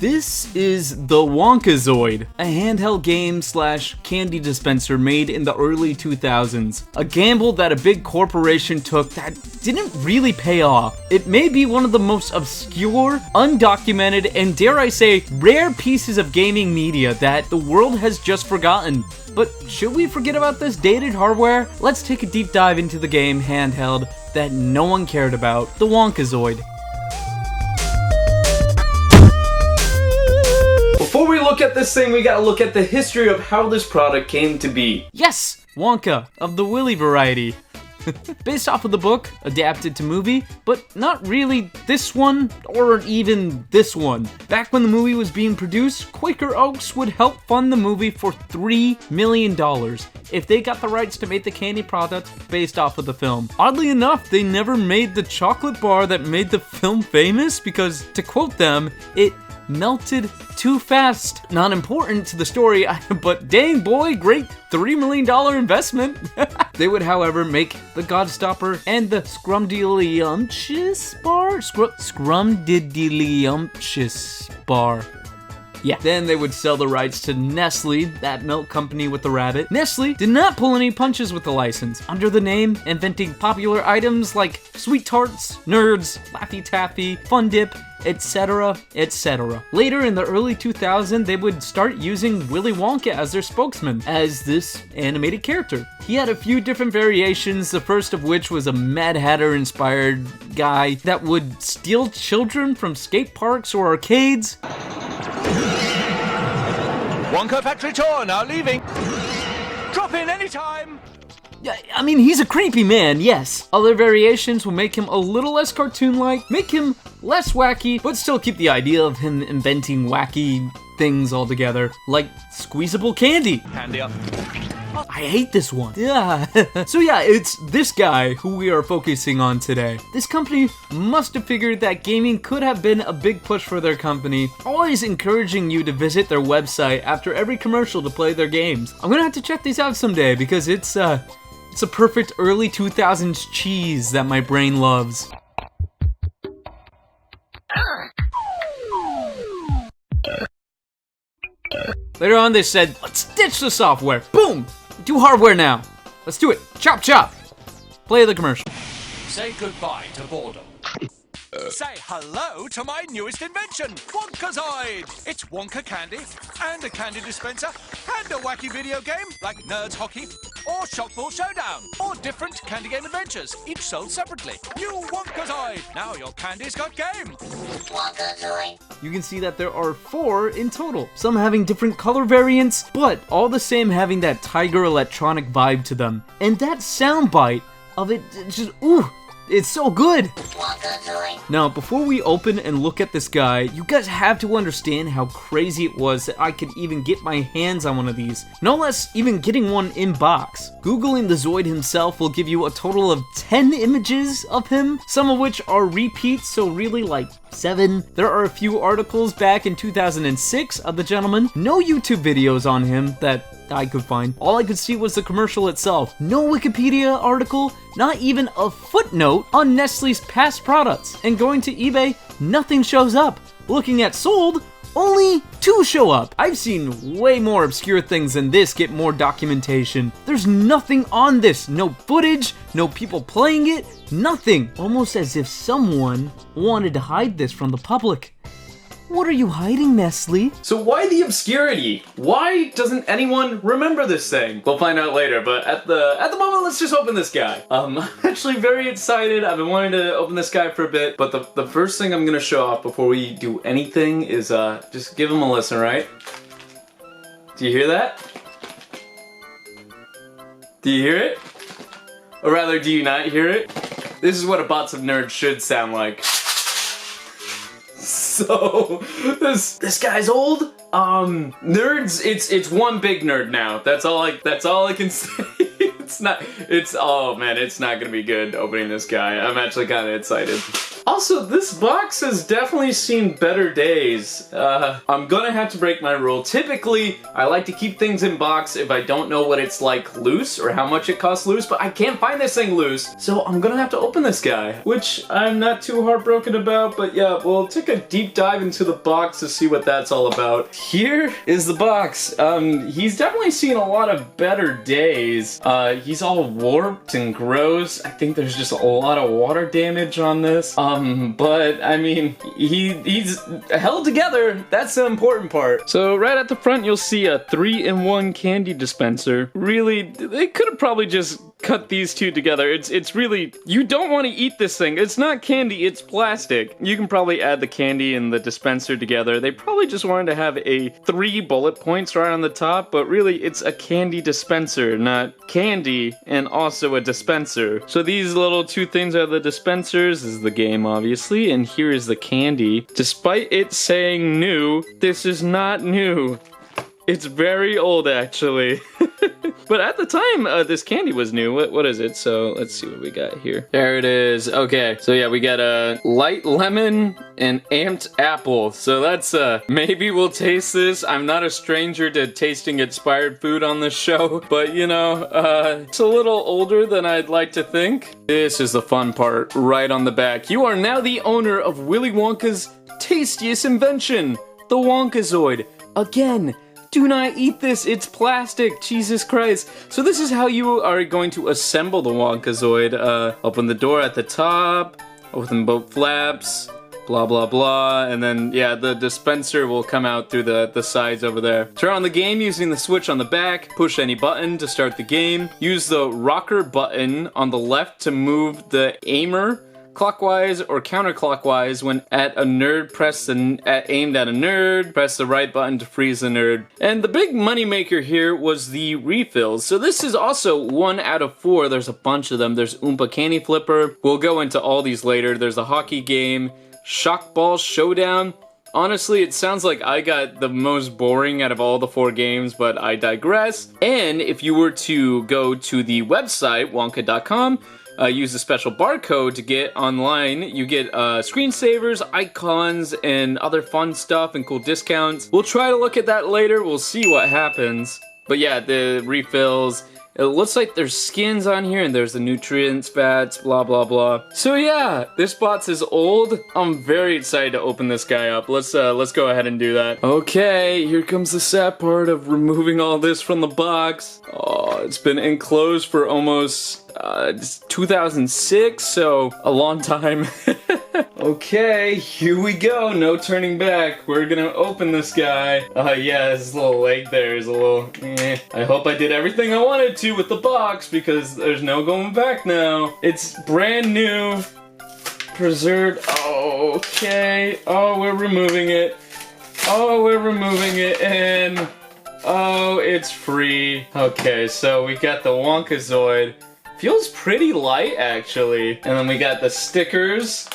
This is the WonkaZoid, a handheld game slash candy dispenser made in the early 2000s. A gamble that a big corporation took that didn't really pay off. It may be one of the most obscure, undocumented, and dare I say, rare pieces of gaming media that the world has just forgotten. But should we forget about this dated hardware? Let's take a deep dive into the game Handheld that no one cared about, the WonkaZoid. Before we look at this thing, we gotta look at the history of how this product came to be. Yes! Wonka, of the Willy variety. Based off of the book, adapted to movie, but not really this one, or even this one. Back when the movie was being produced, Quaker Oaks would help fund the movie for $3 million if they got the rights to make the candy product based off of the film. Oddly enough, they never made the chocolate bar that made the film famous because, to quote them, it melted too fast. Not important to the story, but dang boy, great $3 million investment. They would, however, make the Godstopper and the Scrumdiddlyumptious bar? Scrumdiddlyumptious bar. Yeah. Then they would sell the rights to Nestle, that milk company with the rabbit. Nestle did not pull any punches with the license. Under the name, inventing popular items like Sweet Tarts, Nerds, Laffy Taffy, Fun Dip, etc., etc. Later in the early 2000s, they would start using Willy Wonka as their spokesman, as this animated character. He had a few different variations, the first of which was a Mad Hatter-inspired guy that would steal children from skate parks or arcades. Wonka factory tour, now leaving. Drop in anytime. I mean, he's a creepy man, yes. Other variations will make him a little less cartoon-like, make him less wacky, but still keep the idea of him inventing wacky things altogether, like squeezable candy. Handy up. I hate this one. Yeah. So yeah, it's this guy who we are focusing on today. This company must have figured that gaming could have been a big push for their company, always encouraging you to visit their website after every commercial to play their games. I'm gonna have to check these out someday because it's a perfect early 2000s cheese that my brain loves. Later on they said, let's ditch the software. Boom! Do hardware now. Let's do it. Chop chop. Play the commercial. Say goodbye to boredom. Say hello to my newest invention, WonkaZoid! It's Wonka candy, and a candy dispenser, and a wacky video game, like Nerds Hockey, or Shockball Showdown, or different candy game adventures, each sold separately. New WonkaZoid! Now your candy's got game! WonkaZoid. You can see that there are 4 in total, some having different color variants, but all the same having that Tiger electronic vibe to them. And that soundbite of it, just, ooh, it's so good! WonkaZoid. Now, before we open and look at this guy, you guys have to understand how crazy it was that I could even get my hands on one of these. No less even getting one in box. Googling the Zoid himself will give you a total of 10 images of him, some of which are repeats, so really like 7. There are a few articles back in 2006 of the gentleman. No YouTube videos on him that I could find. All I could see was the commercial itself. No Wikipedia article, not even a footnote on Nestle's past products. And going to eBay, nothing shows up. Looking at sold, only 2 show up. I've seen way more obscure things than this get more documentation. There's nothing on this. No footage, no people playing it, nothing. Almost as if someone wanted to hide this from the public. What are you hiding, Nestle? So why the obscurity? Why doesn't anyone remember this thing? We'll find out later, but at the moment, let's just open this guy. I'm actually very excited. I've been wanting to open this guy for a bit, but the first thing I'm gonna show off before we do anything is just give him a listen, right? Do you hear that? Do you hear it? Or rather, do you not hear it? This is what a Bots of Nerds should sound like. So, this guy's old. Nerds, it's one big nerd now. That's all I can say. Oh man, it's not gonna be good opening this guy. I'm actually kinda excited. Also, this box has definitely seen better days. I'm gonna have to break my rule. Typically, I like to keep things in box if I don't know what it's like loose or how much it costs loose, but I can't find this thing loose, so I'm gonna have to open this guy, which I'm not too heartbroken about, but yeah, we'll take a deep dive into the box to see what that's all about. Here is the box. He's definitely seen a lot of better days. He's all warped and gross. I think there's just a lot of water damage on this. But I mean, he's held together. That's the important part. So right at the front, you'll see a 3-in-1 candy dispenser. Really, they could have probably just cut these two together. It's really, you don't want to eat this thing. It's not candy, it's plastic. You can probably add the candy and the dispenser together. They probably just wanted to have 3 bullet points right on the top, but really it's a candy dispenser, not candy and also a dispenser. So these little 2 things are the dispensers. This is the game, obviously, and here is the candy. Despite it saying new, this is not new. It's very old, actually. But at the time, this candy was new. What is it? So let's see what we got here. There it is. Okay, so yeah, we got a light lemon and amped apple. So that's, maybe we'll taste this. I'm not a stranger to tasting expired food on this show, but you know, it's a little older than I'd like to think. This is the fun part, right on the back. You are now the owner of Willy Wonka's tastiest invention, the WonkaZoid. Again, do not eat this, it's plastic, Jesus Christ. So this is how you are going to assemble the WonkaZoid. Open the door at the top, open both flaps, blah blah blah, and then yeah, the dispenser will come out through the sides over there. Turn on the game using the switch on the back, push any button to start the game. Use the rocker button on the left to move the aimer clockwise or counterclockwise. When at a nerd, aimed at a nerd, press the right button to freeze the nerd. And the big money maker here was the refills. So this is also 1 out of 4. There's a bunch of them. There's Oompa Candy Flipper. We'll go into all these later. There's a hockey game, Shock Ball Showdown. Honestly, it sounds like I got the most boring out of all the 4 games, but I digress. And if you were to go to the website, wonka.com, use a special barcode to get online. You get screensavers, icons, and other fun stuff and cool discounts. We'll try to look at that later. We'll see what happens. But yeah, the refills. It looks like there's skins on here, and there's the nutrients, fats, blah blah blah. So yeah, this box is old. I'm very excited to open this guy up. Let's go ahead and do that. Okay, here comes the sad part of removing all this from the box. Oh, it's been enclosed for almost 2006, so a long time. Okay, here we go. No turning back. We're gonna open this guy. Yeah, his little leg there is a little I hope I did everything I wanted to with the box, because there's no going back now. It's brand new. Preserved. Oh, okay. Oh, we're removing it. Oh, we're removing it, and oh, it's free. Okay, so we got the WonkaZoid. Feels pretty light, actually. And then we got the stickers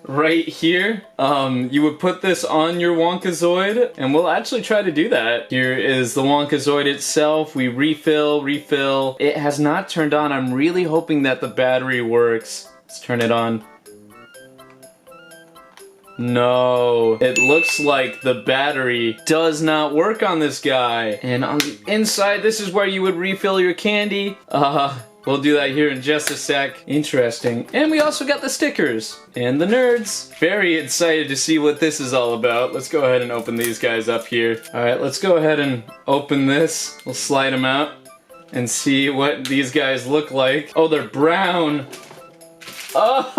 right here. You would put this on your WonkaZoid, and we'll actually try to do that. Here is the WonkaZoid itself. We refill. It has not turned on. I'm really hoping that the battery works. Let's turn it on. No, it looks like the battery does not work on this guy. And on the inside, this is where you would refill your candy. We'll do that here in just a sec. Interesting. And we also got the stickers and the nerds. Very excited to see what this is all about. Let's go ahead and open these guys up here. All right, let's go ahead and open this. We'll slide them out and see what these guys look like. Oh, they're brown. Oh,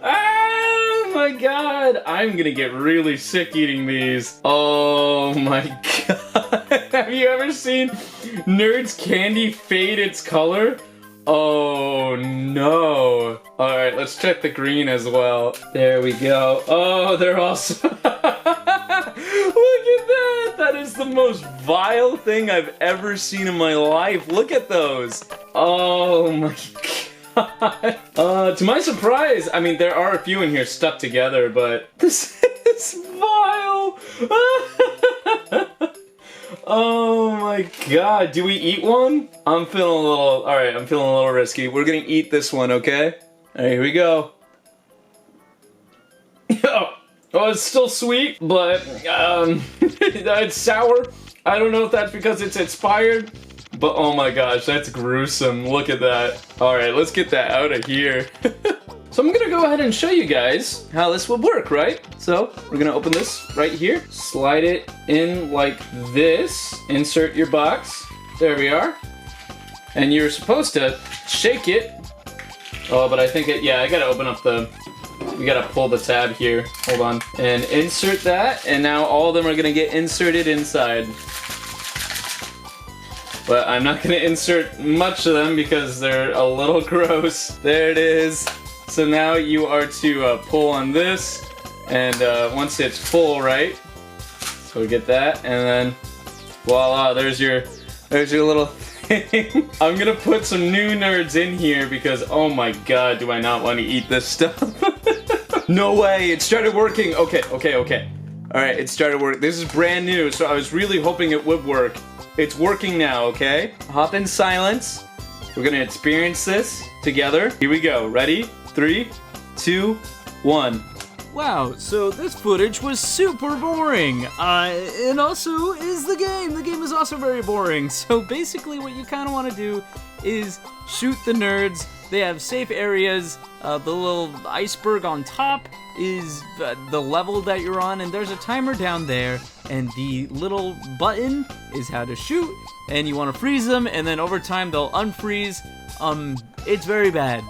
oh my god. I'm gonna get really sick eating these. Oh my god. Have you ever seen Nerds candy fade its color? Oh no. Alright, let's check the green as well. There we go. Oh, they're also... Look at that! That is the most vile thing I've ever seen in my life. Look at those. Oh my god. To my surprise, I mean, there are a few in here stuck together, but this is vile. Oh my god, do we eat one? I'm feeling a little, alright, I'm feeling a little risky. We're gonna eat this one, okay? Alright, here we go. Oh, it's still sweet, but it's sour. I don't know if that's because it's expired, but oh my gosh, that's gruesome. Look at that. Alright, let's get that out of here. So I'm gonna go ahead and show you guys how this would work, right? So we're gonna open this right here, slide it in like this, insert your box. There we are. And you're supposed to shake it. Oh, but I think I gotta open up we gotta pull the tab here. Hold on. And insert that, and now all of them are gonna get inserted inside. But I'm not gonna insert much of them because they're a little gross. There it is. So now you are to pull on this, and once it's full, right? So we get that, and then voila, there's your little thing. I'm gonna put some new nerds in here because oh my god, do I not want to eat this stuff? No way, it started working. Okay. Alright, it started working. This is brand new, so I was really hoping it would work. It's working now, okay? Hop in silence. We're gonna experience this together. Here we go. Ready? 3, 2, 1. Wow, so this footage was super boring. And also is the game. The game is also very boring. So basically what you kind of want to do is shoot the nerds. They have safe areas. The little iceberg on top is the level that you're on, and there's a timer down there, and the little button is how to shoot, and you want to freeze them, and then over time they'll unfreeze. It's very bad.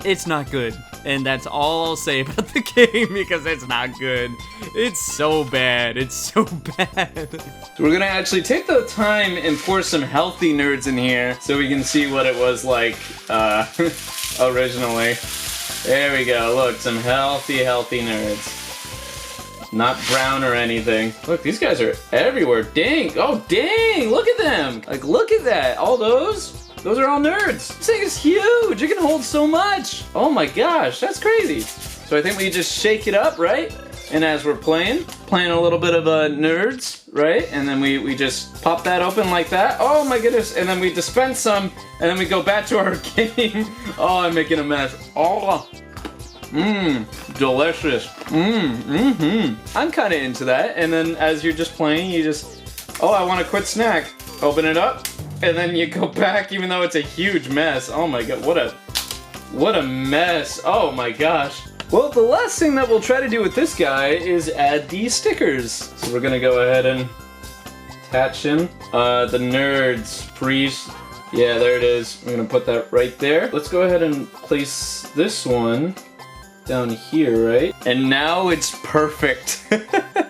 It's not good. And that's all I'll say about the game because it's not good. It's so bad. It's so bad. So we're gonna actually take the time and pour some healthy nerds in here so we can see what it was like originally. There we go. Look, some healthy nerds. Not brown or anything. Look, these guys are everywhere. Dang. Oh, dang. Look at them. Like, look at that. All those are all nerds. This thing is huge. It can hold so much. Oh my gosh, that's crazy. So I think we just shake it up, right? And as we're playing a little bit of nerds, right? And then we just pop that open like that. Oh my goodness. And then we dispense some, and then we go back to our game. Oh, I'm making a mess. Oh. Delicious. I'm kind of into that. And then as you're just playing, you just, oh, I want a quick snack. Open it up, and then you go back, even though it's a huge mess. Oh my god, what a mess. Oh my gosh. Well, the last thing that we'll try to do with this guy is add these stickers. So we're gonna go ahead and attach him. The nerds, freeze. Yeah, there it is. We're gonna put that right there. Let's go ahead and place this one down here, right? And now it's perfect.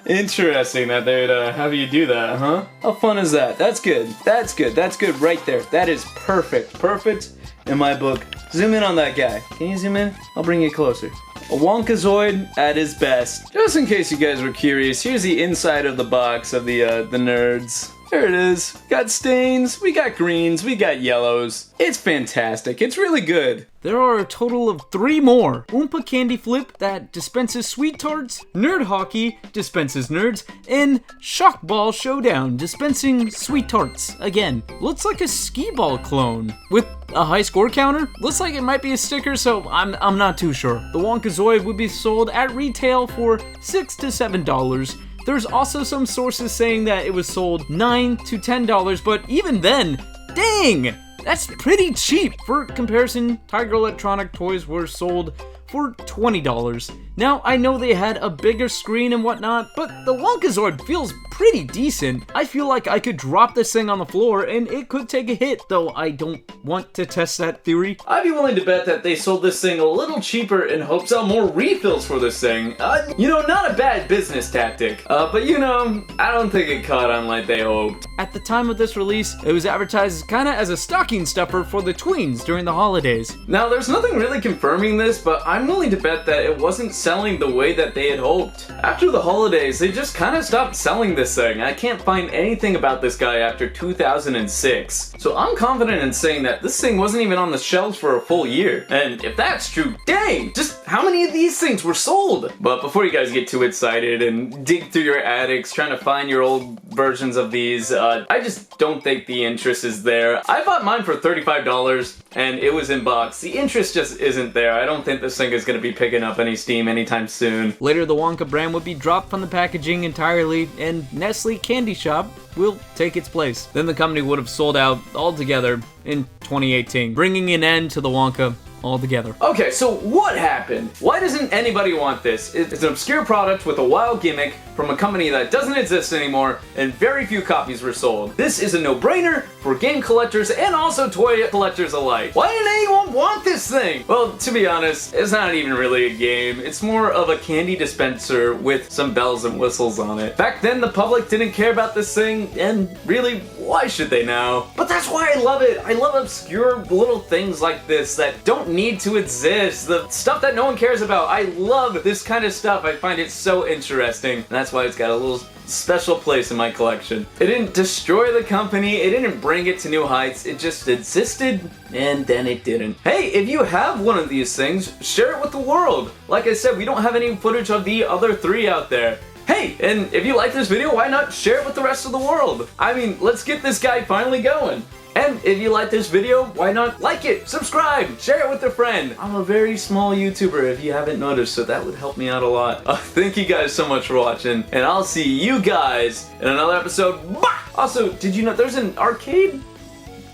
Interesting that they'd have you do that, huh? How fun is that? That's good. That's good. That's good right there. That is perfect. Perfect in my book. Zoom in on that guy. Can you zoom in? I'll bring you closer. A WonkaZoid at his best. Just in case you guys were curious, here's the inside of the box of the nerds. There it is. Got stains, we got greens, we got yellows. It's fantastic. It's really good. There are a total of 3 more. Oompa Candy Flip that dispenses sweet tarts, Nerd Hockey dispenses nerds, and Shock Ball Showdown dispensing sweet tarts. Again, looks like a skee ball clone with a high score counter. Looks like it might be a sticker, so I'm not too sure. The WonkaZoid would be sold at retail for $6 to $7. There's also some sources saying that it was sold $9 to $10, but even then, dang! That's pretty cheap. For comparison, Tiger Electronic toys were sold for $20. Now, I know they had a bigger screen and whatnot, but the WonkaZoid feels pretty decent. I feel like I could drop this thing on the floor and it could take a hit, though I don't want to test that theory. I'd be willing to bet that they sold this thing a little cheaper in hopes of more refills for this thing. You know, not a bad business tactic. But you know, I don't think it caught on like they hoped. At the time of this release, it was advertised kinda as a stocking stuffer for the tweens during the holidays. Now, there's nothing really confirming this, but I'm willing to bet that it wasn't selling the way that they had hoped. After the holidays, they just kinda stopped selling this thing. I can't find anything about this guy after 2006. So I'm confident in saying that this thing wasn't even on the shelves for a full year. And if that's true, dang, just how many of these things were sold? But before you guys get too excited and dig through your attics trying to find your old versions of these, I just don't think the interest is there. I bought mine for $35. and it was in box. The interest just isn't there. I don't think this thing is going to be picking up any steam anytime soon. Later, the Wonka brand would be dropped from the packaging entirely, and Nestle Candy Shop will take its place. Then the company would have sold out altogether in 2018, bringing an end to the Wonka altogether. Okay, so what happened? Why doesn't anybody want this? It's an obscure product with a wild gimmick from a company that doesn't exist anymore, and very few copies were sold. This is a no-brainer for game collectors and also toy collectors alike. Why didn't anyone want this thing? Well, to be honest, it's not even really a game. It's more of a candy dispenser with some bells and whistles on it. Back then, the public didn't care about this thing, and really, why should they now? But that's why I love it. I love obscure little things like this that don't need to exist. The stuff that no one cares about. I love this kind of stuff. I find it so interesting. And that's why it's got a little special place in my collection. It didn't destroy the company. It didn't bring it to new heights. It just existed, and then it didn't. Hey, if you have one of these things, share it with the world. Like I said, we don't have any footage of the other 3 out there. Hey, and if you like this video, why not share it with the rest of the world? I mean, let's get this guy finally going. And if you like this video, why not like it, subscribe, share it with a friend. I'm a very small YouTuber if you haven't noticed, so that would help me out a lot. Thank you guys so much for watching, and I'll see you guys in another episode. Bye! Also, did you know there's an arcade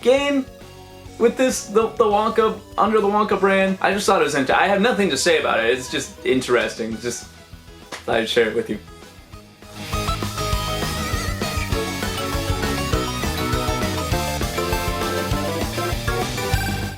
game with this, the Wonka, under the Wonka brand? I just thought it was interesting. I have nothing to say about it, it's just interesting. Just thought I'd share it with you.